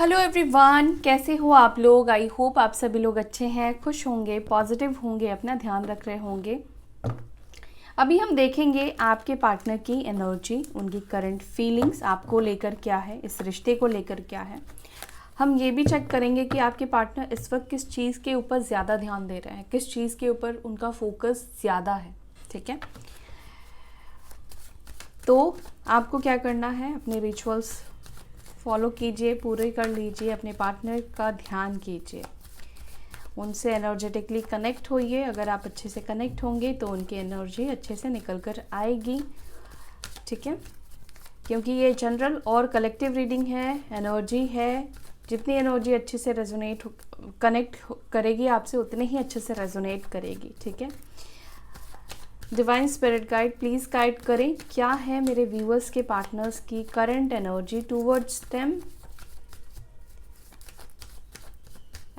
Hello everyone, कैसे हो आप लोग। आई होप आप सभी लोग अच्छे हैं, खुश होंगे, पॉजिटिव होंगे, अपना ध्यान रख रहे होंगे। अभी हम देखेंगे आपके पार्टनर की एनर्जी, उनकी करंट फीलिंग्स आपको लेकर क्या है, इस रिश्ते को लेकर क्या है। हम ये भी चेक करेंगे कि आपके पार्टनर इस वक्त किस चीज़ के ऊपर ज़्यादा ध्यान दे रहे हैं, किस चीज़ के ऊपर उनका फोकस ज़्यादा है। ठीक है, तो आपको क्या करना है, अपने रिचुअल्स फॉलो कीजिए, पूरे कर लीजिए, अपने पार्टनर का ध्यान कीजिए, उनसे एनर्जेटिकली कनेक्ट होइए। अगर आप अच्छे से कनेक्ट होंगे तो उनकी एनर्जी अच्छे से निकल कर आएगी। ठीक है, क्योंकि ये जनरल और कलेक्टिव रीडिंग है, एनर्जी है। जितनी एनर्जी अच्छे से रेजोनेट कनेक्ट करेगी आपसे, उतने ही अच्छे से रेजोनेट करेगी। ठीक है, divine spirit guide please guide करें, क्या है मेरे व्यूअर्स के पार्टनर्स की current energy towards them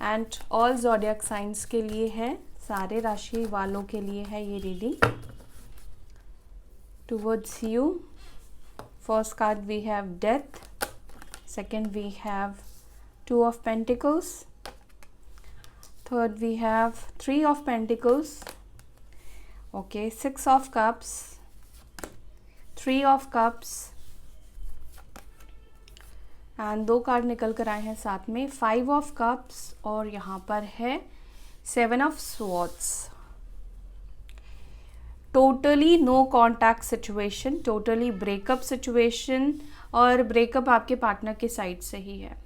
and all zodiac science के लिए है, सारे राशि वालों के लिए है ये reading. Towards you, first card we have death, second we have two of pentacles, third we have three of pentacles, okay, 6 of cups, 3 of cups and 2 card निकल कर आए हैं साथ में, 5 ऑफ कप्स और यहाँ पर है 7 of swords. Totally no contact situation, totally breakup situation, और ब्रेकअप आपके पार्टनर के साइड से ही है।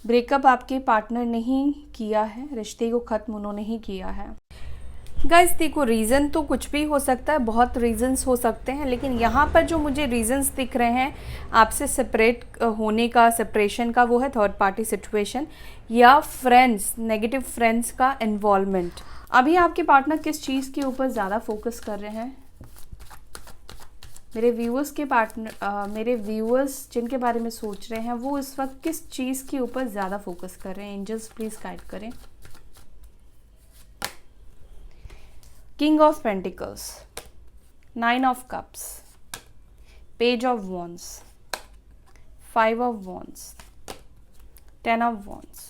ब्रेकअप आपके पार्टनर ने ही किया है, रिश्ते को ख़त्म उन्होंने ही किया है। गाइस देखो, रीज़न तो कुछ भी हो सकता है, बहुत रीज़न्स हो सकते हैं, लेकिन यहाँ पर जो मुझे रीज़न्स दिख रहे हैं आपसे सेपरेट होने का, सेपरेशन का, वो है थर्ड पार्टी सिचुएशन या फ्रेंड्स, नेगेटिव फ्रेंड्स का इन्वॉल्वमेंट। अभी आपके पार्टनर किस चीज़ के ऊपर ज़्यादा फोकस कर रहे हैं, मेरे व्यूअर्स के पार्टनर, मेरे व्यूअर्स जिनके बारे में सोच रहे हैं, वो इस वक्त किस चीज़ के ऊपर ज़्यादा फोकस कर रहे हैं। एंजल्स प्लीज़ गाइड करें। King of Pentacles, 9 of Cups, Page of Wands, 5 of Wands, 10 of Wands।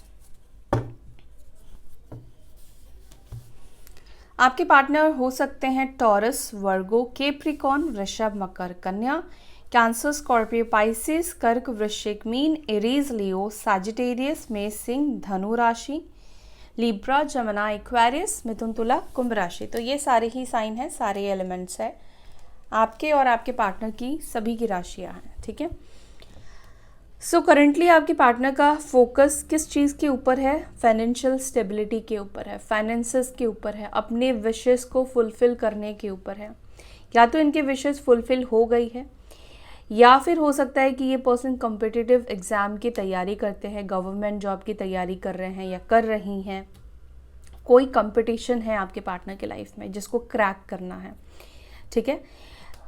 आपके पार्टनर हो सकते हैं टॉरस, वर्गो, कैप्रिकॉर्न, वृषभ, मकर, कन्या, कैंसर, स्कॉर्पियो, पाइसेस, कर्क, वृश्चिक, मीन, एरीज, लियो, सैजिटेरियस, मेष, सिंह, धनु राशि, लिब्रा, जमुना, एक्वेरियस, मिथुन, तुला, कुंभ राशि। तो ये सारे ही साइन हैं, सारे एलिमेंट्स हैं आपके और आपके पार्टनर की, सभी की राशियां हैं। ठीक है, सो करेंटली आपके पार्टनर का फोकस किस चीज़ के ऊपर है, फाइनेंशियल स्टेबिलिटी के ऊपर है, फाइनेंसेस के ऊपर है, अपने विशेस को फुलफिल करने के ऊपर है। या तो इनके विशेस फुलफिल हो गई है, या फिर हो सकता है कि ये पर्सन कॉम्पिटिटिव एग्ज़ाम की तैयारी करते हैं, गवर्नमेंट जॉब की तैयारी कर रहे हैं या कर रही हैं। कोई कंपटीशन है आपके पार्टनर के लाइफ में जिसको क्रैक करना है। ठीक है,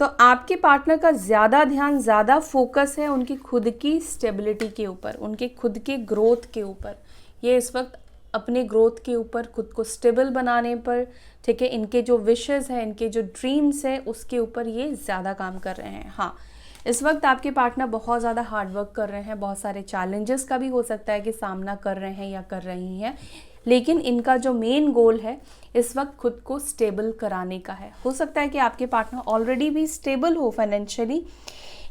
तो आपके पार्टनर का ज़्यादा ध्यान, ज़्यादा फोकस है उनकी खुद की स्टेबिलिटी के ऊपर, उनके खुद के ग्रोथ के ऊपर। ये इस वक्त अपने ग्रोथ के ऊपर, खुद को स्टेबल बनाने पर, ठीक है, इनके जो विशेज़ हैं, इनके जो ड्रीम्स हैं, उसके ऊपर ये ज़्यादा काम कर रहे हैं। हाँ, इस वक्त आपके पार्टनर बहुत ज़्यादा हार्डवर्क कर रहे हैं, बहुत सारे चैलेंजेस का भी हो सकता है कि सामना कर रहे हैं या कर रही हैं, लेकिन इनका जो मेन गोल है इस वक्त खुद को स्टेबल कराने का है। हो सकता है कि आपके पार्टनर ऑलरेडी भी स्टेबल हो फाइनेंशियली,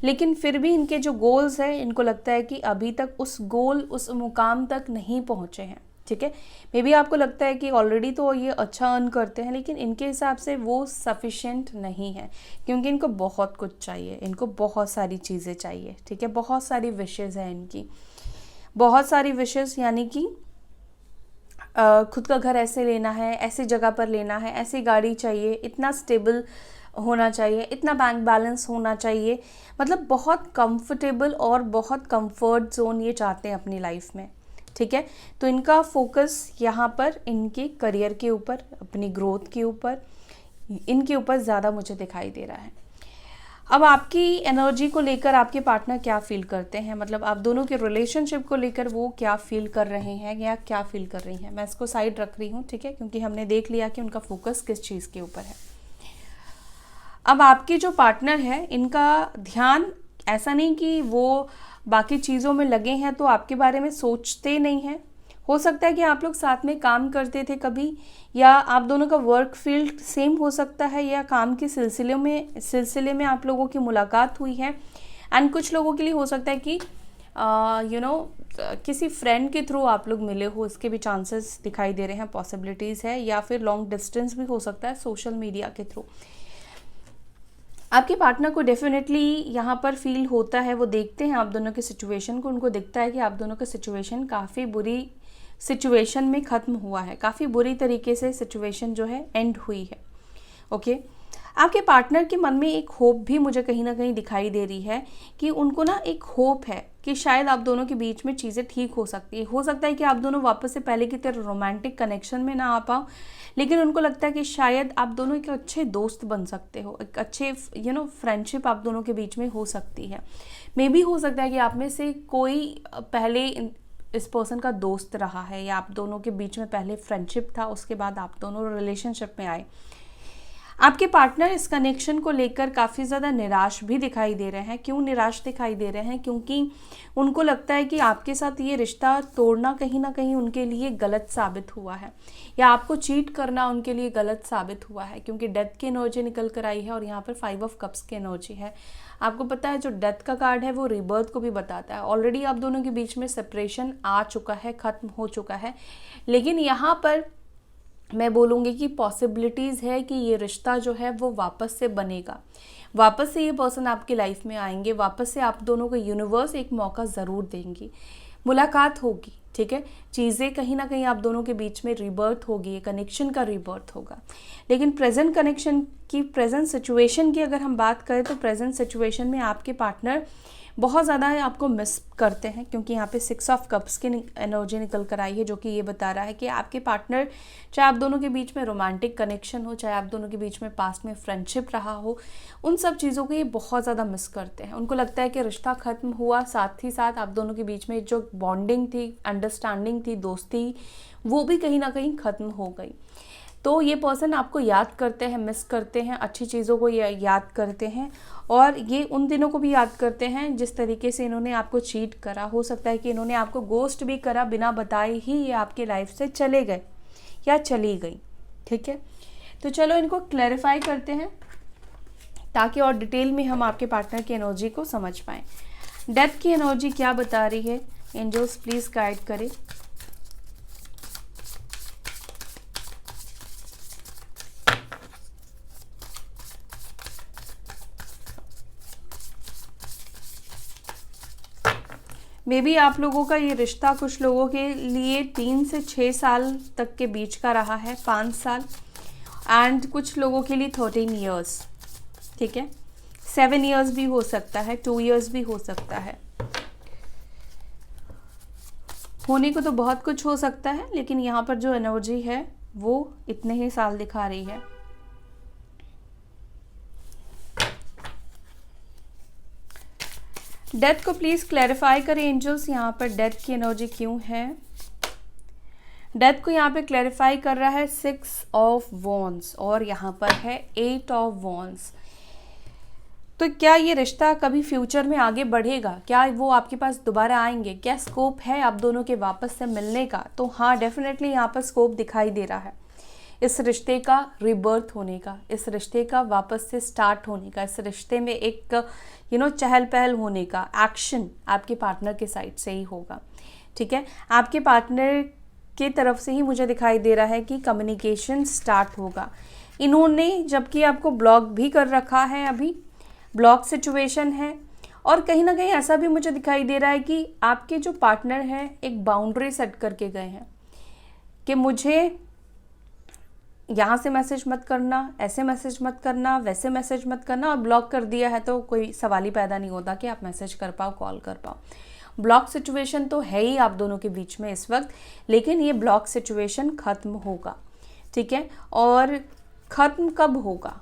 लेकिन फिर भी इनके जो गोल्स हैं, इनको लगता है कि अभी तक उस गोल, उस मुकाम तक नहीं पहुँचे हैं। ठीक है, मे बी आपको लगता है कि ऑलरेडी तो ये अच्छा अर्न करते हैं, लेकिन इनके हिसाब से वो सफिशेंट नहीं है, क्योंकि इनको बहुत कुछ चाहिए, इनको बहुत सारी चीज़ें चाहिए। ठीक है, बहुत सारी विशेज़ हैं इनकी, बहुत सारी विशेज़, यानी कि खुद का घर ऐसे लेना है, ऐसी जगह पर लेना है, ऐसी गाड़ी चाहिए, इतना स्टेबल होना चाहिए, इतना बैंक बैलेंस होना चाहिए, मतलब बहुत कंफर्टेबल और बहुत कंफर्ट जोन ये चाहते हैं अपनी लाइफ में। ठीक है, तो इनका फोकस यहाँ पर इनके करियर के ऊपर, अपनी ग्रोथ के ऊपर, इनके ऊपर ज़्यादा मुझे दिखाई दे रहा है। अब आपकी एनर्जी को लेकर आपके पार्टनर क्या फील करते हैं, मतलब आप दोनों के रिलेशनशिप को लेकर वो क्या फील कर रहे हैं या क्या फील कर रही हैं, मैं इसको साइड रख रही हूँ। ठीक है, क्योंकि हमने देख लिया कि उनका फोकस किस चीज़ के ऊपर है। अब आपके जो पार्टनर है, इनका ध्यान ऐसा नहीं कि वो बाकी चीज़ों में लगे हैं तो आपके बारे में सोचते नहीं हैं। हो सकता है कि आप लोग साथ में काम करते थे कभी, या आप दोनों का वर्क फील्ड सेम हो सकता है, या काम के सिलसिले में आप लोगों की मुलाकात हुई है। एंड कुछ लोगों के लिए हो सकता है कि किसी फ्रेंड के थ्रू आप लोग मिले हो, इसके भी चांसेस दिखाई दे रहे हैं, पॉसिबिलिटीज़ है। या फिर लॉन्ग डिस्टेंस भी हो सकता है सोशल मीडिया के थ्रू। आपके पार्टनर को डेफिनेटली यहाँ पर फील होता है, वो देखते हैं आप दोनों की सिचुएशन को, उनको दिखता है कि आप दोनों का सिचुएशन काफ़ी बुरी सिचुएशन में ख़त्म हुआ है, काफ़ी बुरी तरीके से सिचुएशन जो है एंड हुई है। ओके, आपके पार्टनर के मन में एक होप भी मुझे कहीं ना कहीं दिखाई दे रही है कि उनको ना एक होप है कि शायद आप दोनों के बीच में चीज़ें ठीक हो सकती है। हो सकता है कि आप दोनों वापस से पहले की तरह रोमांटिक कनेक्शन में ना आ पाओ, लेकिन उनको लगता है कि शायद आप दोनों एक अच्छे दोस्त बन सकते हो, एक अच्छे फ्रेंडशिप आप दोनों के बीच में हो सकती है। मे बी हो सकता है कि आप में से कोई पहले इस पर्सन का दोस्त रहा है, या आप दोनों के बीच में पहले फ्रेंडशिप था, उसके बाद आप दोनों रिलेशनशिप में आए। आपके पार्टनर इस कनेक्शन को लेकर काफ़ी ज़्यादा निराश भी दिखाई दे रहे हैं। क्यों निराश दिखाई दे रहे हैं? क्योंकि उनको लगता है कि आपके साथ ये रिश्ता तोड़ना कहीं ना कहीं उनके लिए गलत साबित हुआ है, या आपको चीट करना उनके लिए गलत साबित हुआ है, क्योंकि डेथ की एनर्जी निकल कर आई है और यहाँ पर 5 ऑफ कप्स की एनर्जी है। आपको पता है जो डेथ का कार्ड है वो रिबर्थ को भी बताता है। ऑलरेडी आप दोनों के बीच में सेपरेशन आ चुका है, ख़त्म हो चुका है, लेकिन यहाँ पर मैं बोलूँगी कि पॉसिबिलिटीज़ है कि ये रिश्ता जो है वो वापस से बनेगा, वापस से ये पर्सन आपकी लाइफ में आएंगे, वापस से आप दोनों को यूनिवर्स एक मौका ज़रूर देंगी, मुलाकात होगी। ठीक है, चीज़ें कहीं ना कहीं आप दोनों के बीच में रिबर्थ होगी, कनेक्शन का रिबर्थ होगा। लेकिन प्रेजेंट कनेक्शन की, प्रेजेंट सिचुएशन की अगर हम बात करें तो प्रेजेंट सिचुएशन में आपके पार्टनर बहुत ज़्यादा आपको मिस करते हैं, क्योंकि यहाँ पे 6 ऑफ कप्स की एनर्जी निकल कर आई है, जो कि ये बता रहा है कि आपके पार्टनर, चाहे आप दोनों के बीच में रोमांटिक कनेक्शन हो, चाहे आप दोनों के बीच में पास्ट में फ्रेंडशिप रहा हो, उन सब चीज़ों को ये बहुत ज़्यादा मिस करते हैं। उनको लगता है कि रिश्ता ख़त्म हुआ, साथ ही साथ आप दोनों के बीच में जो बॉन्डिंग थी, अंडरस्टैंडिंग थी, दोस्ती, वो भी कहीं ना कहीं ख़त्म हो गई। तो ये पर्सन आपको याद करते हैं, मिस करते हैं, अच्छी चीज़ों को याद करते हैं, और ये उन दिनों को भी याद करते हैं जिस तरीके से इन्होंने आपको चीट करा। हो सकता है कि इन्होंने आपको गोस्ट भी करा, बिना बताए ही ये आपके लाइफ से चले गए या चली गई। ठीक है, तो चलो इनको क्लैरिफाई करते हैं ताकि और डिटेल में हम आपके पार्टनर की एनर्जी को समझ पाएँ। डेथ की एनर्जी क्या बता रही है? एंजल्स प्लीज़ गाइड करें। मे बी आप लोगों का ये रिश्ता कुछ लोगों के लिए 3 से 6 साल तक के बीच का रहा है, 5 साल, एंड कुछ लोगों के लिए 13 ईयर्स। ठीक है, 7 ईयर्स भी हो सकता है, 2 ईयर्स भी हो सकता है। होने को तो बहुत कुछ हो सकता है, लेकिन यहाँ पर जो एनर्जी है वो इतने ही साल दिखा रही है। डेथ को प्लीज क्लैरिफाई करें एंजल्स, यहाँ पर डेथ की एनर्जी क्यों है? डेथ को यहाँ पे क्लैरिफाई कर रहा है 6 ऑफ वॉन्ड्स, और यहाँ पर है 8 ऑफ वॉन्ड्स। तो क्या ये रिश्ता कभी फ्यूचर में आगे बढ़ेगा? क्या वो आपके पास दोबारा आएंगे? क्या स्कोप है आप दोनों के वापस से मिलने का? तो हाँ, डेफिनेटली यहाँ पर स्कोप दिखाई दे रहा है इस रिश्ते का रिबर्थ होने का, इस रिश्ते का वापस से स्टार्ट होने का, इस रिश्ते में एक चहल पहल होने का। एक्शन आपके पार्टनर के साइड से ही होगा। ठीक है, आपके पार्टनर की तरफ से ही मुझे दिखाई दे रहा है कि कम्युनिकेशन स्टार्ट होगा। इन्होंने जबकि आपको ब्लॉक भी कर रखा है, अभी ब्लॉक सिचुएशन है, और कहीं ना कहीं ऐसा भी मुझे दिखाई दे रहा है कि आपके जो पार्टनर हैं एक बाउंड्री सेट करके गए हैं कि मुझे यहाँ से मैसेज मत करना, ऐसे मैसेज मत करना, वैसे मैसेज मत करना, और ब्लॉक कर दिया है तो कोई सवाल ही पैदा नहीं होता कि आप मैसेज कर पाओ, कॉल कर पाओ। ब्लॉक सिचुएशन तो है ही आप दोनों के बीच में इस वक्त, लेकिन ये ब्लॉक सिचुएशन ख़त्म होगा। ठीक है, और ख़त्म कब होगा,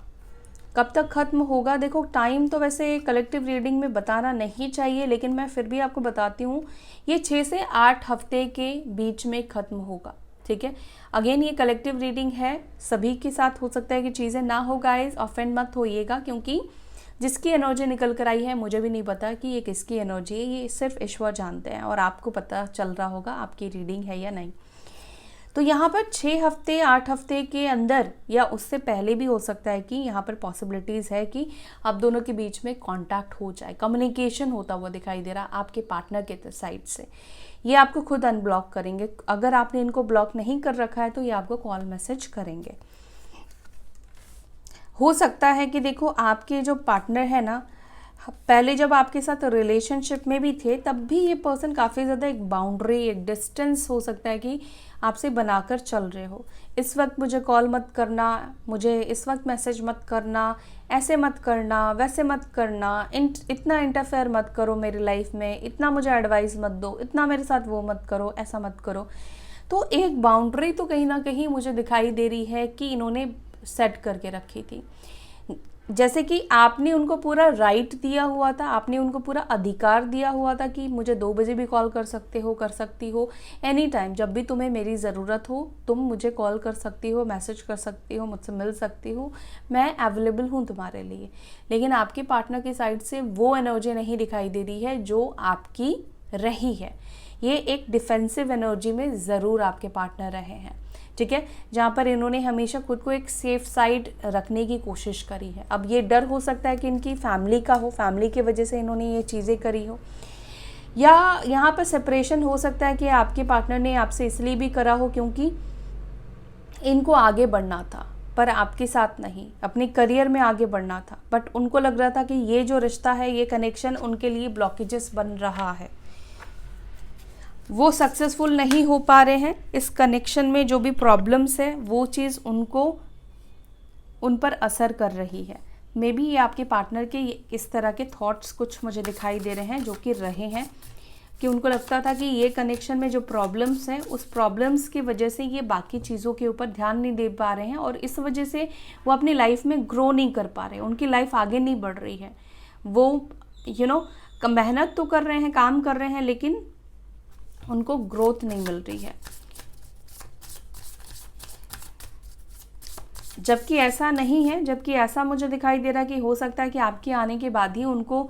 कब तक ख़त्म होगा? देखो, टाइम तो वैसे कलेक्टिव रीडिंग में बताना नहीं चाहिए, लेकिन मैं फिर भी आपको बताती हूँ, ये 6 से 8 हफ्ते के बीच में ख़त्म होगा। ठीक है, अगेन ये कलेक्टिव रीडिंग है, सभी के साथ हो सकता है कि चीज़ें ना हो गाइस, ऑफेंड मत होइएगा, क्योंकि जिसकी एनर्जी निकल कर आई है मुझे भी नहीं पता कि ये किसकी एनर्जी है, ये सिर्फ ईश्वर जानते हैं और आपको पता चल रहा होगा आपकी रीडिंग है या नहीं। तो यहाँ पर 6 हफ्ते 8 हफ्ते के अंदर या उससे पहले भी हो सकता है कि यहाँ पर पॉसिबिलिटीज़ है कि आप दोनों के बीच में कांटेक्ट हो जाए, कम्युनिकेशन होता हुआ दिखाई दे रहा आपके पार्टनर के साइड से। ये आपको खुद अनब्लॉक करेंगे, अगर आपने इनको ब्लॉक नहीं कर रखा है तो ये आपको कॉल मैसेज करेंगे। हो सकता है कि देखो आपके जो पार्टनर है ना, पहले जब आपके साथ रिलेशनशिप में भी थे तब भी ये पर्सन काफ़ी ज़्यादा एक बाउंड्री, एक डिस्टेंस हो सकता है कि आपसे बनाकर चल रहे हो। इस वक्त मुझे कॉल मत करना, मुझे इस वक्त मैसेज मत करना, ऐसे मत करना, वैसे मत करना, इतना इंटरफेयर मत करो मेरी लाइफ में, इतना मुझे एडवाइस मत दो, इतना मेरे साथ वो मत करो, ऐसा मत करो। तो एक बाउंड्री तो कहीं ना कहीं मुझे दिखाई दे रही है कि इन्होंने सेट करके रखी थी। जैसे कि आपने उनको पूरा राइट दिया हुआ था, आपने उनको पूरा अधिकार दिया हुआ था कि मुझे 2 बजे भी कॉल कर सकते हो, कर सकती हो, एनी टाइम, जब भी तुम्हें मेरी ज़रूरत हो तुम मुझे कॉल कर सकती हो, मैसेज कर सकती हो, मुझसे मिल सकती हो, मैं अवेलेबल हूँ तुम्हारे लिए। लेकिन आपके पार्टनर की साइड से वो एनर्जी नहीं दिखाई दे रही है जो आपकी रही है। ये एक डिफेंसिव एनर्जी में ज़रूर आपके पार्टनर रहे हैं, ठीक है, जहाँ पर इन्होंने हमेशा खुद को एक सेफ साइड रखने की कोशिश करी है। अब ये डर हो सकता है कि इनकी फैमिली का हो, फैमिली की वजह से इन्होंने ये चीज़ें करी हो, या यहाँ पर सेपरेशन हो सकता है कि आपके पार्टनर ने आपसे इसलिए भी करा हो क्योंकि इनको आगे बढ़ना था पर आपके साथ नहीं, अपने करियर में आगे बढ़ना था, बट उनको लग रहा था कि ये जो रिश्ता है, ये कनेक्शन उनके लिए ब्लॉकेजेस बन रहा है, वो सक्सेसफुल नहीं हो पा रहे हैं। इस कनेक्शन में जो भी प्रॉब्लम्स है वो चीज़ उनको उन पर असर कर रही है। मे बी ये आपके पार्टनर के इस तरह के थॉट्स कुछ मुझे दिखाई दे रहे हैं जो कि रहे हैं कि उनको लगता था कि ये कनेक्शन में जो प्रॉब्लम्स हैं उस प्रॉब्लम्स की वजह से ये बाकी चीज़ों के ऊपर ध्यान नहीं दे पा रहे हैं और इस वजह से वो अपनी लाइफ में ग्रो नहीं कर पा रहे हैं, उनकी लाइफ आगे नहीं बढ़ रही है। वो मेहनत तो कर रहे हैं, काम कर रहे हैं, लेकिन उनको ग्रोथ नहीं मिल रही है। जबकि ऐसा नहीं है, जबकि ऐसा मुझे दिखाई दे रहा है कि हो सकता है कि आपके आने के बाद ही उनको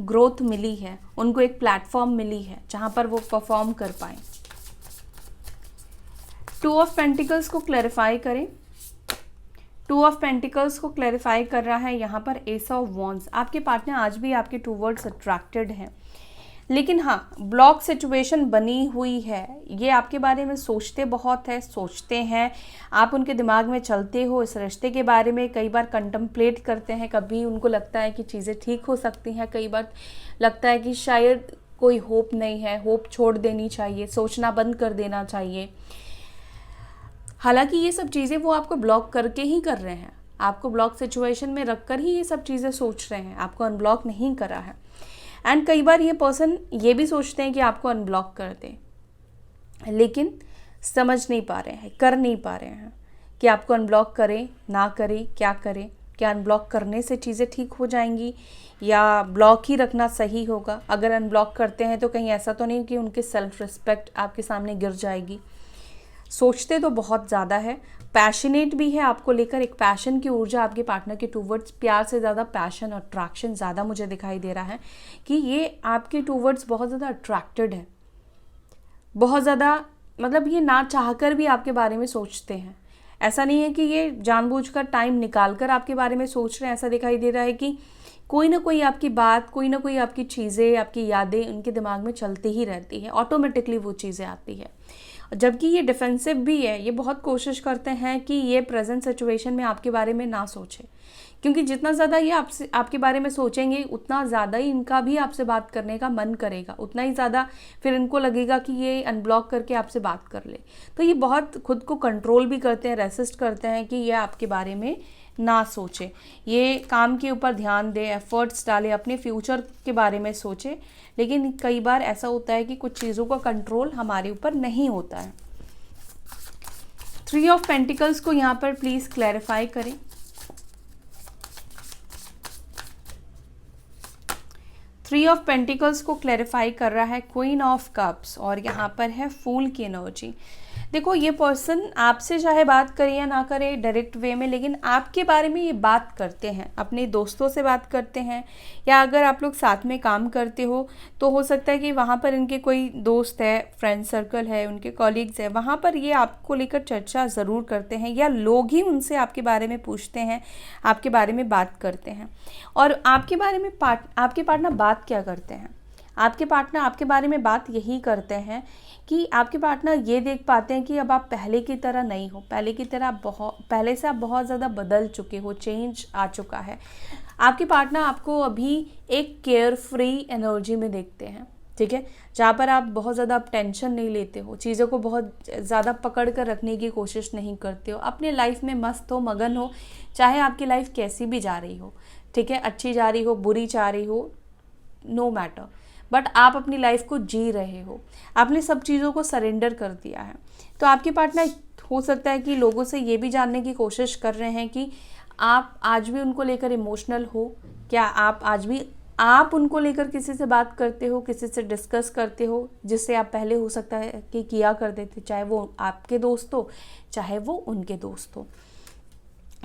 ग्रोथ मिली है, उनको एक प्लेटफॉर्म मिली है जहां पर वो परफॉर्म कर पाए। 2 ऑफ पेंटिकल्स को क्लैरिफाई करें। 2 ऑफ पेंटिकल्स को क्लैरिफाई कर रहा है यहाँ पर एस ऑफ वॉन्ड्स। आपके पार्टनर आज भी आपके टूवर्ड्स अट्रैक्टेड हैं, लेकिन हाँ ब्लॉक सिचुएशन बनी हुई है। ये आपके बारे में सोचते बहुत है, सोचते हैं, आप उनके दिमाग में चलते हो, इस रिश्ते के बारे में कई बार कंटम्पलेट करते हैं। कभी उनको लगता है कि चीज़ें ठीक हो सकती हैं, कई बार लगता है कि शायद कोई होप नहीं है, होप छोड़ देनी चाहिए, सोचना बंद कर देना चाहिए। हालांकि ये सब चीज़ें वो आपको ब्लॉक करके ही कर रहे हैं, आपको ब्लॉक सिचुएशन में रख कर ही ये सब चीज़ें सोच रहे हैं, आपको अनब्लॉक नहीं करा है। एंड कई बार ये पर्सन ये भी सोचते हैं कि आपको अनब्लॉक कर दें, लेकिन समझ नहीं पा रहे हैं, कर नहीं पा रहे हैं कि आपको अनब्लॉक करें ना करें, क्या करें, क्या अनब्लॉक करने से चीज़ें ठीक हो जाएंगी या ब्लॉक ही रखना सही होगा। अगर अनब्लॉक करते हैं तो कहीं ऐसा तो नहीं कि उनकी सेल्फ रिस्पेक्ट आपके सामने गिर जाएगी। सोचते तो बहुत ज़्यादा है, पैशनेट भी है आपको लेकर, एक पैशन की ऊर्जा आपके पार्टनर के टूवर्ड्स, प्यार से ज़्यादा पैशन, अट्रैक्शन ज़्यादा मुझे दिखाई दे रहा है कि ये आपके टूवर्ड्स बहुत ज़्यादा अट्रैक्टेड है, बहुत ज़्यादा, मतलब ये ना चाहकर भी आपके बारे में सोचते हैं। ऐसा नहीं है कि ये जानबूझकर टाइम निकाल कर आपके बारे में सोच रहे हैं, ऐसा दिखाई दे रहा है कि कोई ना कोई आपकी बात, कोई ना कोई आपकी चीज़ें, आपकी यादें उनके दिमाग में चलती ही रहती है, ऑटोमेटिकली वो चीज़ें आती है। जबकि ये डिफेंसिव भी है, ये बहुत कोशिश करते हैं कि ये प्रेजेंट सिचुएशन में आपके बारे में ना सोचें, क्योंकि जितना ज़्यादा ये आपके बारे में सोचेंगे उतना ज़्यादा ही इनका भी आपसे बात करने का मन करेगा, उतना ही ज़्यादा फिर इनको लगेगा कि ये अनब्लॉक करके आपसे बात कर ले। तो ये बहुत खुद को कंट्रोल भी करते हैं, रेसिस्ट करते हैं कि ये आपके बारे में ना सोचे, ये काम के ऊपर ध्यान दे, एफर्ट्स डाले, अपने फ्यूचर के बारे में सोचे। लेकिन कई बार ऐसा होता है कि कुछ चीज़ों का कंट्रोल हमारे ऊपर नहीं होता है। 3 ऑफ पेंटिकल्स को यहाँ पर प्लीज़ क्लैरिफाई करें। 3 ऑफ पेंटिकल्स को क्लैरिफाई कर रहा है क्वीन ऑफ कप्स और यहाँ पर है फूल की एनर्जी। देखो ये पर्सन आपसे चाहे बात करे या ना करे डायरेक्ट वे में, लेकिन आपके बारे में ये बात करते हैं, अपने दोस्तों से बात करते हैं, या अगर आप लोग साथ में काम करते हो तो हो सकता है कि वहाँ पर इनके कोई दोस्त है, फ्रेंड सर्कल है, उनके कॉलीग्स है, वहाँ पर ये आपको लेकर चर्चा ज़रूर करते हैं, या लोग ही उनसे आपके बारे में पूछते हैं, आपके बारे में बात करते हैं। और आपके बारे में आपके पार्टनर बात क्या करते हैं? आपके पार्टनर आपके बारे में बात यही करते हैं कि आपके पार्टनर ये देख पाते हैं कि अब आप पहले की तरह नहीं हो, पहले से आप बहुत ज़्यादा बदल चुके हो, चेंज आ चुका है। आपके पार्टनर आपको अभी एक केयर फ्री एनर्जी में देखते हैं, ठीक है, जहाँ पर आप बहुत ज़्यादा आप टेंशन नहीं लेते हो, चीज़ों को बहुत ज़्यादा पकड़ कर रखने की कोशिश नहीं करते हो, अपने लाइफ में मस्त हो, मगन हो, चाहे आपकी लाइफ कैसी भी जा रही हो, ठीक है, अच्छी जा रही हो, बुरी जा रही हो, नो मैटर, बट आप अपनी लाइफ को जी रहे हो, आपने सब चीज़ों को सरेंडर कर दिया है। तो आपके पार्टनर हो सकता है कि लोगों से ये भी जानने की कोशिश कर रहे हैं कि आप आज भी उनको लेकर इमोशनल हो, क्या आप आज भी आप उनको लेकर किसी से बात करते हो, किसी से डिस्कस करते हो, जिससे आप पहले हो सकता है कि किया करते थे, चाहे वो आपके दोस्त हो, चाहे वो उनके दोस्त हो,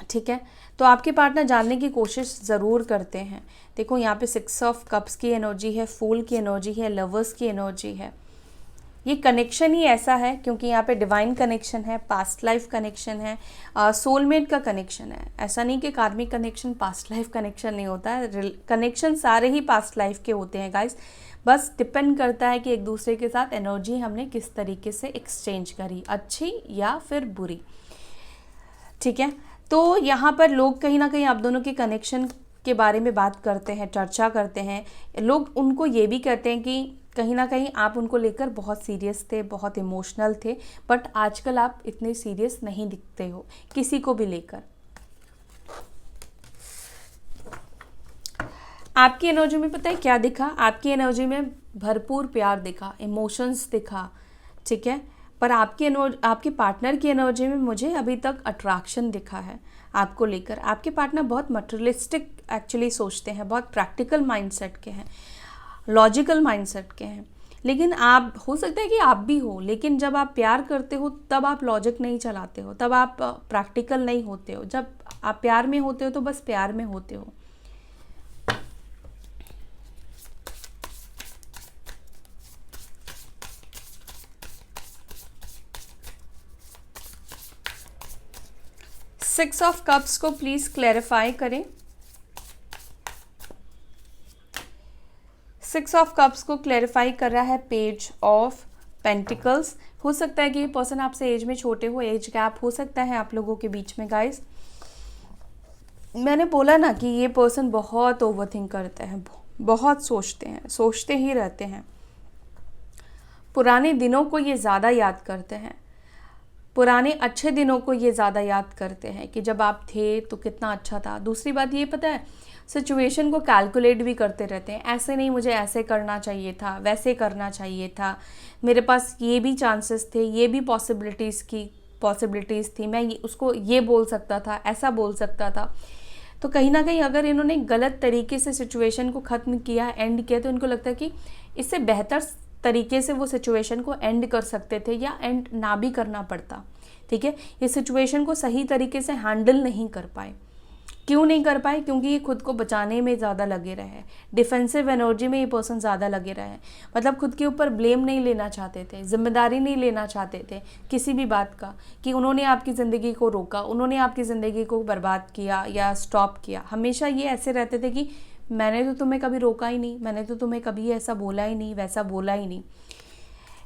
ठीक है। तो आपके पार्टनर जानने की कोशिश ज़रूर करते हैं। देखो यहाँ पे 6 ऑफ कप्स की एनर्जी है, फूल की एनर्जी है, लवर्स की एनर्जी है। ये कनेक्शन ही ऐसा है क्योंकि यहाँ पे डिवाइन कनेक्शन है, पास्ट लाइफ कनेक्शन है, सोलमेट का कनेक्शन है। ऐसा नहीं कि karmic connection past life connection नहीं होता है, कनेक्शन सारे ही पास्ट लाइफ के होते हैं गाइस, बस डिपेंड करता है कि एक दूसरे के साथ एनर्जी हमने किस तरीके से एक्सचेंज करी, अच्छी या फिर बुरी, ठीक है। तो यहाँ पर लोग कहीं ना कहीं आप दोनों के कनेक्शन के बारे में बात करते हैं, चर्चा करते हैं। लोग उनको ये भी कहते हैं कि कहीं ना कहीं आप उनको लेकर बहुत सीरियस थे, बहुत इमोशनल थे, बट आजकल आप इतने सीरियस नहीं दिखते हो किसी को भी लेकर। आपकी एनर्जी में पता है क्या दिखा? आपकी एनर्जी में भरपूर प्यार दिखा, इमोशंस दिखा, ठीक है, पर आपके पार्टनर की एनर्जी में मुझे अभी तक अट्रैक्शन दिखा है आपको लेकर। आपके पार्टनर बहुत मटेरियलिस्टिक एक्चुअली सोचते हैं, बहुत प्रैक्टिकल माइंडसेट के हैं, लॉजिकल माइंडसेट के हैं, लेकिन आप हो सकता है कि आप भी हो, लेकिन जब आप प्यार करते हो तब आप लॉजिक नहीं चलाते हो, तब आप प्रैक्टिकल नहीं होते हो। जब आप प्यार में होते हो तो बस प्यार में होते हो। सिक्स ऑफ कप्स को प्लीज क्लैरिफाई करें। 6 ऑफ कप्स को क्लैरिफाई कर रहा है पेज ऑफ पेंटिकल्स। हो सकता है कि ये पर्सन आपसे एज में छोटे हो, एज गैप हो सकता है आप लोगों के बीच में गाइस। मैंने बोला ना कि ये पर्सन बहुत ओवरथिंक करते हैं, बहुत सोचते हैं, सोचते ही रहते हैं, पुराने दिनों को ये ज़्यादा याद करते हैं, पुराने अच्छे दिनों को ये ज़्यादा याद करते हैं कि जब आप थे तो कितना अच्छा था। दूसरी बात ये पता है, सिचुएशन को कैलकुलेट भी करते रहते हैं, ऐसे नहीं, मुझे ऐसे करना चाहिए था, वैसे करना चाहिए था, मेरे पास ये भी चांसेस थे, ये भी पॉसिबिलिटीज़ थी, मैं उसको ये बोल सकता था, ऐसा बोल सकता था। तो कहीं ना कहीं अगर इन्होंने गलत तरीके से सिचुएशन को ख़त्म किया, एंड किया, तो इनको लगता है कि इससे बेहतर तरीके से वो सिचुएशन को एंड कर सकते थे या एंड ना भी करना पड़ता, ठीक है। ये सिचुएशन को सही तरीके से हैंडल नहीं कर पाए। क्यों नहीं कर पाए? क्योंकि ये खुद को बचाने में ज़्यादा लगे रहे, डिफेंसिव एनर्जी में ये पर्सन ज़्यादा लगे रहे, मतलब खुद के ऊपर ब्लेम नहीं लेना चाहते थे, जिम्मेदारी नहीं लेना चाहते थे किसी भी बात का कि उन्होंने आपकी ज़िंदगी को रोका, उन्होंने आपकी ज़िंदगी को बर्बाद किया या स्टॉप किया। हमेशा ये ऐसे रहते थे कि मैंने तो तुम्हें कभी रोका ही नहीं, मैंने तो तुम्हें कभी ऐसा बोला ही नहीं, वैसा बोला ही नहीं।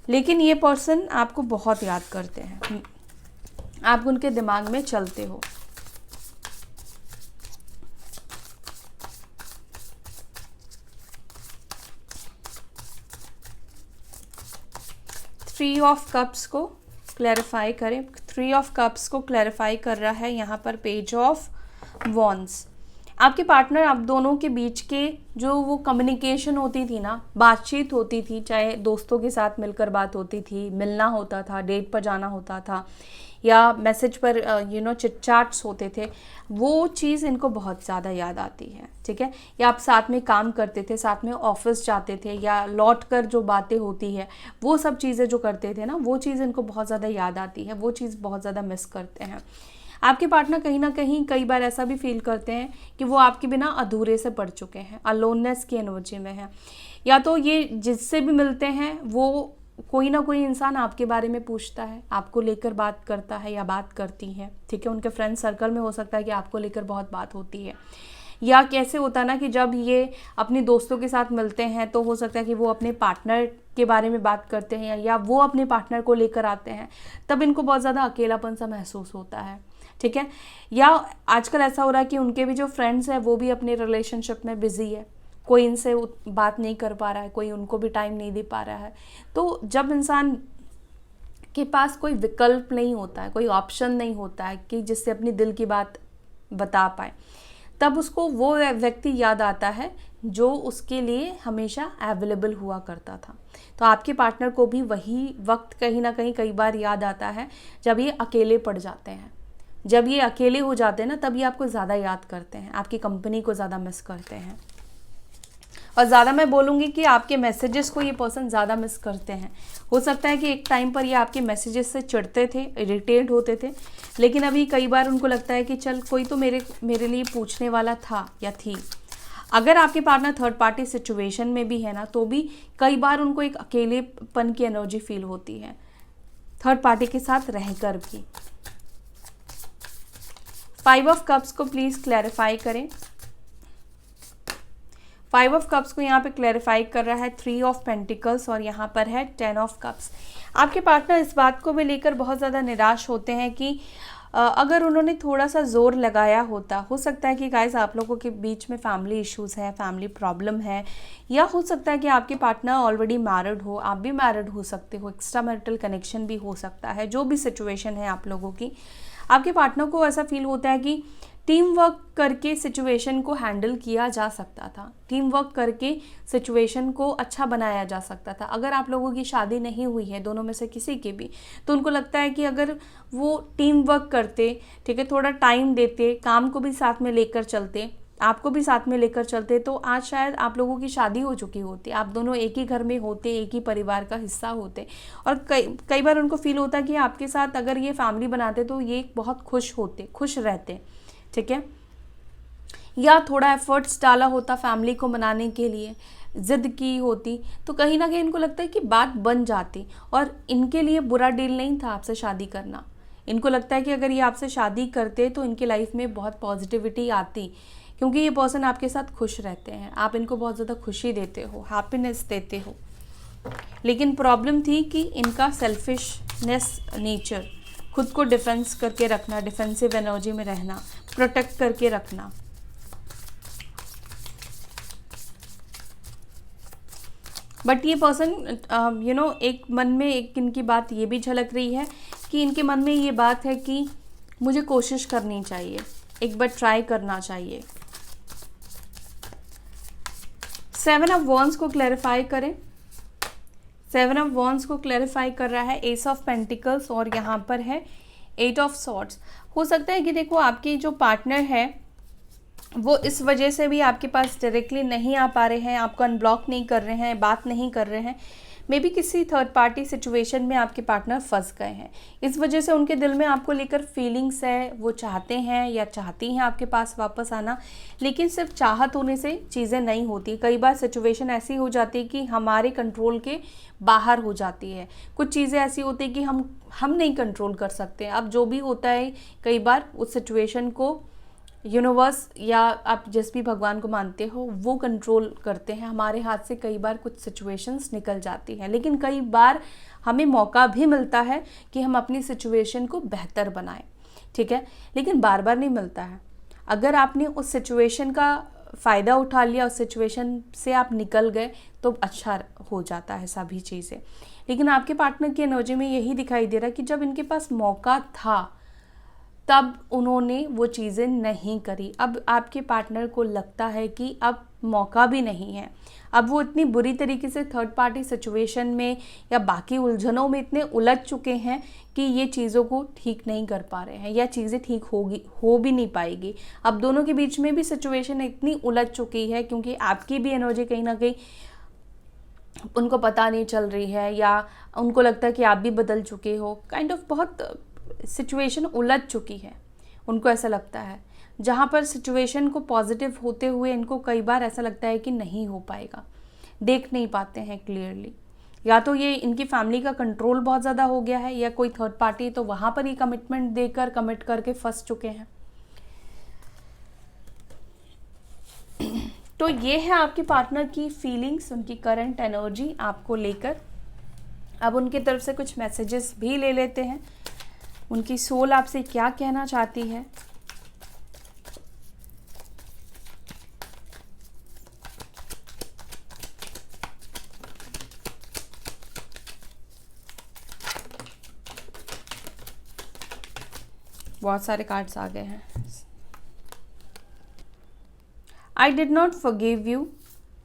लेकिन ये पर्सन आपको बहुत याद करते हैं, आप उनके दिमाग में चलते हो। थ्री ऑफ कप्स को क्लैरिफाई करें। 3 ऑफ कप्स को क्लैरिफाई कर रहा है यहाँ पर पेज ऑफ वॉन्ड्स। आपके पार्टनर आप दोनों के बीच के जो वो कम्युनिकेशन होती थी ना, बातचीत होती थी, चाहे दोस्तों के साथ मिलकर बात होती थी, मिलना होता था, डेट पर जाना होता था, या मैसेज पर चिट चैट्स होते थे, वो चीज़ इनको बहुत ज़्यादा याद आती है, ठीक है। या आप साथ में काम करते थे, साथ में ऑफिस जाते थे, या लौट कर जो बातें होती है वो सब चीज़ें जो करते थे ना, वो चीज़ इनको बहुत ज़्यादा याद आती है, वो चीज़ बहुत ज़्यादा मिस करते हैं। आपके पार्टनर कहीं ना कहीं कई बार ऐसा भी फील करते हैं कि वो आपके बिना अधूरे से पड़ चुके हैं, अलोननेस की एनर्जी में है। या तो ये जिससे भी मिलते हैं वो कोई ना कोई इंसान आपके बारे में पूछता है, आपको लेकर बात करता है या बात करती है, ठीक है। उनके फ्रेंड सर्कल में हो सकता है कि आपको लेकर बहुत बात होती है। या कैसे होता है ना कि जब ये अपने दोस्तों के साथ मिलते हैं तो हो सकता है कि वो अपने पार्टनर के बारे में बात करते हैं या वो अपने पार्टनर को लेकर आते हैं, तब इनको बहुत ज़्यादा अकेलापन सा महसूस होता है, ठीक है। या आजकल ऐसा हो रहा है कि उनके भी जो फ्रेंड्स हैं वो भी अपने रिलेशनशिप में बिजी है, कोई इनसे बात नहीं कर पा रहा है, कोई उनको भी टाइम नहीं दे पा रहा है। तो जब इंसान के पास कोई विकल्प नहीं होता है, कोई ऑप्शन नहीं होता है कि जिससे अपनी दिल की बात बता पाए, तब उसको वो व्यक्ति याद आता है जो उसके लिए हमेशा अवेलेबल हुआ करता था। तो आपके पार्टनर को भी वही वक्त कहीं ना कहीं कई बार याद आता है जब ये अकेले पड़ जाते हैं। जब ये अकेले हो जाते हैं ना, तब ये आपको ज़्यादा याद करते हैं, आपकी कंपनी को ज़्यादा मिस करते हैं। और ज़्यादा मैं बोलूँगी कि आपके मैसेजेस को ये पर्सन ज़्यादा मिस करते हैं। हो सकता है कि एक टाइम पर ये आपके मैसेजेस से चिढ़ते थे, इरिटेट होते थे, लेकिन अभी कई बार उनको लगता है कि चल कोई तो मेरे लिए पूछने वाला था या थी। अगर आपके पार्टनर थर्ड पार्टी सिचुएशन में भी है ना, तो भी कई बार उनको एक अकेलेपन की एनर्जी फील होती है, थर्ड पार्टी के साथ रहकर भी। 5 ऑफ कप्स को प्लीज़ क्लैरिफाई करें। 5 ऑफ कप्स को यहाँ पे क्लैरिफाई कर रहा है 3 ऑफ पेंटिकल्स और यहाँ पर है 10 ऑफ कप्स। आपके पार्टनर इस बात को भी लेकर बहुत ज़्यादा निराश होते हैं कि अगर उन्होंने थोड़ा सा ज़ोर लगाया होता, हो सकता है कि गाइस आप लोगों के बीच में फैमिली इश्यूज़ हैं, फैमिली प्रॉब्लम है, या हो सकता है कि आपके पार्टनर ऑलरेडी मैरिड हो, आप भी मैरिड हो सकते हो, एक्स्ट्रा मैरिटल कनेक्शन भी हो सकता है। जो भी सिचुएशन है आप लोगों की, आपके पार्टनर को ऐसा फील होता है कि टीम वर्क करके सिचुएशन को हैंडल किया जा सकता था, टीम वर्क करके सिचुएशन को अच्छा बनाया जा सकता था। अगर आप लोगों की शादी नहीं हुई है, दोनों में से किसी की भी, तो उनको लगता है कि अगर वो टीम वर्क करते, ठीक है, थोड़ा टाइम देते, काम को भी साथ में लेकर चलते, आपको भी साथ में लेकर चलते, तो आज शायद आप लोगों की शादी हो चुकी होती, आप दोनों एक ही घर में होते, एक ही परिवार का हिस्सा होते। और कई बार उनको फील होता है कि आपके साथ अगर ये फैमिली बनाते तो ये बहुत खुश होते, खुश रहते, ठीक है। या थोड़ा एफर्ट्स डाला होता फैमिली को मनाने के लिए, ज़िद की होती, तो कहीं ना कहीं इनको लगता है कि बात बन जाती। और इनके लिए बुरा डील नहीं था आपसे शादी करना। इनको लगता है कि अगर ये आपसे शादी करते तो इनकी लाइफ में बहुत पॉजिटिविटी आती, क्योंकि ये पर्सन आपके साथ खुश रहते हैं, आप इनको बहुत ज़्यादा खुशी देते हो, हैप्पीनेस देते हो। लेकिन प्रॉब्लम थी कि इनका सेल्फिशनेस नेचर, खुद को डिफेंस करके रखना, डिफेंसिव एनर्जी में रहना, प्रोटेक्ट करके रखना। बट ये पर्सन एक मन में एक इनकी बात ये भी झलक रही है कि इनके मन में ये बात है कि मुझे कोशिश करनी चाहिए, एक बार ट्राई करना चाहिए। 7 ऑफ वॉन्ड्स को क्लैरिफाई करें। 7 ऑफ वॉन्ड्स को क्लैरिफाई कर रहा है एस ऑफ पेंटिकल्स और यहाँ पर है 8 ऑफ सॉर्ड्स। हो सकता है कि देखो आपकी जो पार्टनर है वो इस वजह से भी आपके पास डायरेक्टली नहीं आ पा रहे हैं, आपको अनब्लॉक नहीं कर रहे हैं, बात नहीं कर रहे हैं। मे बी किसी थर्ड पार्टी सिचुएशन में आपके पार्टनर फंस गए हैं, इस वजह से उनके दिल में आपको लेकर फीलिंग्स है, वो चाहते हैं या चाहती हैं आपके पास वापस आना। लेकिन सिर्फ चाहत होने से चीज़ें नहीं होती, कई बार सिचुएशन ऐसी हो जाती है कि हमारे कंट्रोल के बाहर हो जाती है। कुछ चीज़ें ऐसी होती है कि हम नहीं कंट्रोल कर सकते। अब जो भी होता है, कई बार उस सिचुएशन को यूनिवर्स या आप जिस भी भगवान को मानते हो वो कंट्रोल करते हैं। हमारे हाथ से कई बार कुछ सिचुएशंस निकल जाती हैं, लेकिन कई बार हमें मौका भी मिलता है कि हम अपनी सिचुएशन को बेहतर बनाएं, ठीक है, लेकिन बार बार नहीं मिलता है। अगर आपने उस सिचुएशन का फ़ायदा उठा लिया, उस सिचुएशन से आप निकल गए, तो अच्छा हो जाता है सभी चीज़ें। लेकिन आपके पार्टनर की एनर्जी में यही दिखाई दे रहा है कि जब इनके पास मौका था तब उन्होंने वो चीज़ें नहीं करी। अब आपके पार्टनर को लगता है कि अब मौका भी नहीं है। अब वो इतनी बुरी तरीके से थर्ड पार्टी सिचुएशन में या बाकी उलझनों में इतने उलझ चुके हैं कि ये चीज़ों को ठीक नहीं कर पा रहे हैं, या चीज़ें ठीक हो भी नहीं पाएगी। अब दोनों के बीच में भी सिचुएशन इतनी उलझ चुकी है, क्योंकि आपकी भी एनर्जी कहीं ना कहीं उनको पता नहीं चल रही है, या उनको लगता है कि आप भी बदल चुके हो। काइंड ऑफ बहुत सिचुएशन उलझ चुकी है, उनको ऐसा लगता है। जहाँ पर सिचुएशन को पॉजिटिव होते हुए इनको कई बार ऐसा लगता है कि नहीं हो पाएगा, देख नहीं पाते हैं क्लियरली। या तो ये इनकी फैमिली का कंट्रोल बहुत ज़्यादा हो गया है, या कोई थर्ड पार्टी, तो वहाँ पर ही कमिटमेंट देकर कमिट करके फंस चुके हैं। तो ये है आपके पार्टनर की फीलिंग्स, उनकी करंट एनर्जी आपको लेकर। अब उनकी तरफ से कुछ मैसेजेस भी ले लेते हैं, उनकी सोल आपसे क्या कहना चाहती है। बहुत सारे कार्ड्स आ गए हैं। I did not forgive you.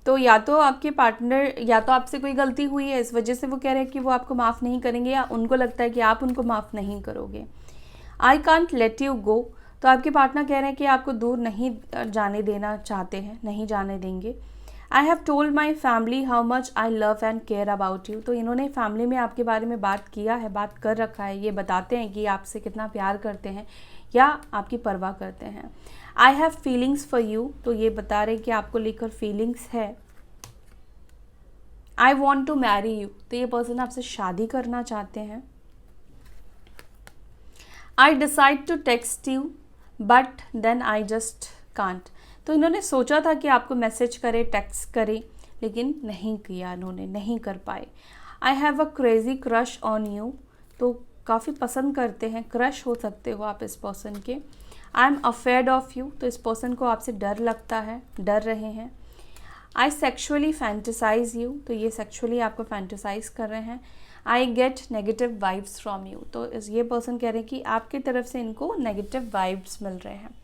तो या तो आपके पार्टनर, या तो आपसे कोई गलती हुई है, इस वजह से वो कह रहे हैं कि वो आपको माफ़ नहीं करेंगे, या उनको लगता है कि आप उनको माफ़ नहीं करोगे। I can't let you go. तो आपके पार्टनर कह रहे हैं कि आपको दूर नहीं जाने देना चाहते हैं, नहीं जाने देंगे। I have told my family how much I love and care about you. तो इन्होंने फैमिली में आपके बारे में बात किया है, बात कर रखा है। ये बताते हैं कि आपसे कितना प्यार करते हैं या आपकी परवाह करते हैं। I have feelings for you. तो ये बता रहे हैं कि आपको लेकर फीलिंग्स है। I want to marry you. तो ये पर्सन आपसे शादी करना चाहते हैं। I decide to text you but then I just can't. तो इन्होंने सोचा था कि आपको मैसेज करे, टेक्स्ट करे, लेकिन नहीं किया, इन्होंने नहीं कर पाए। I have a crazy crush on you. तो काफ़ी पसंद करते हैं, क्रश हो सकते हो आप इस पर्सन के। I am afraid of you. तो इस पर्सन को आपसे डर लगता है, डर रहे हैं। आई सेक्शुअली फैंटिसाइज यू। तो ये सेक्शुअली आपको फैंटिसाइज कर रहे हैं। I get negative vibes from you. तो ये पर्सन कह रहे हैं कि आपकी तरफ से इनको नेगेटिव वाइब्स मिल रहे हैं।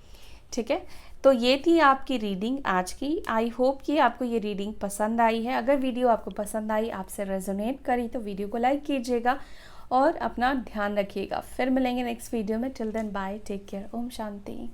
ठीक है, तो ये थी आपकी रीडिंग आज की। आई होप कि आपको ये रीडिंग पसंद आई है। अगर वीडियो आपको पसंद आई, आपसे रेजोनेट करी, तो वीडियो को लाइक कीजिएगा और अपना ध्यान रखिएगा। फिर मिलेंगे नेक्स्ट वीडियो में। Till then bye, take care, ओम शांति।